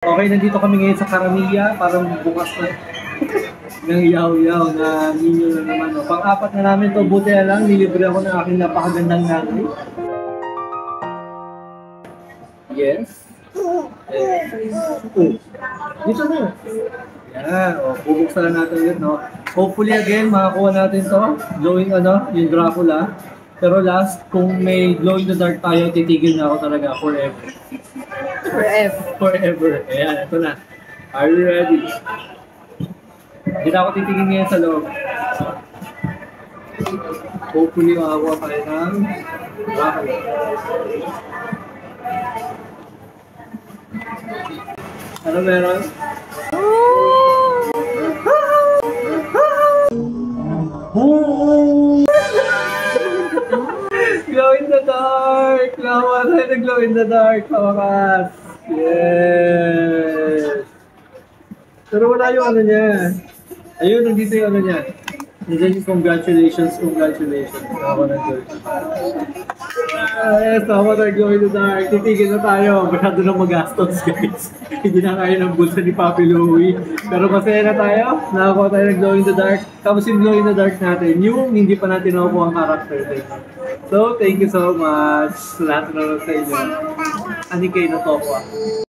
Okay, nandito kami ngayon sa Carania, parang bukas na ng yaw-yaw na ninyo na naman. No? Pang-apat na namin to, buti na lang, nilibre ako ng aking napakagandang nanay. Yes. Dito na. Yan, bubuksan na natin ulit, no? Hopefully again, makakuha natin to, glowing yung Dracula. Pero last, kung may glow in the dark tayo, titigil na ako talaga forever. Forever. Ayan, ito na. Are you ready? Hindi na ako titigil ngayon sa loob. Hopefully makakuha tayo ng Dracula. Ano meron? Glow in the dark! Nakuha tayo na glow in the dark, kawakas! Yes! Pero wala yung ano niya. Ayun, nandito yung ano niya. Nandiyan yung congratulations. Ako na doon. Yes, ako na glow in the dark. Titigil na tayo. Masyado na magastos, guys. Hindi na kaya ng bulsa ni Papi Louie. Pero masaya na tayo. Nakakuha tayo ng glow in the dark. Tapos yung glow in the dark natin, yung hindi pa natin nakukuha ang character din. So, thank you so much sa lahat na sa inyo. Ani kayo na to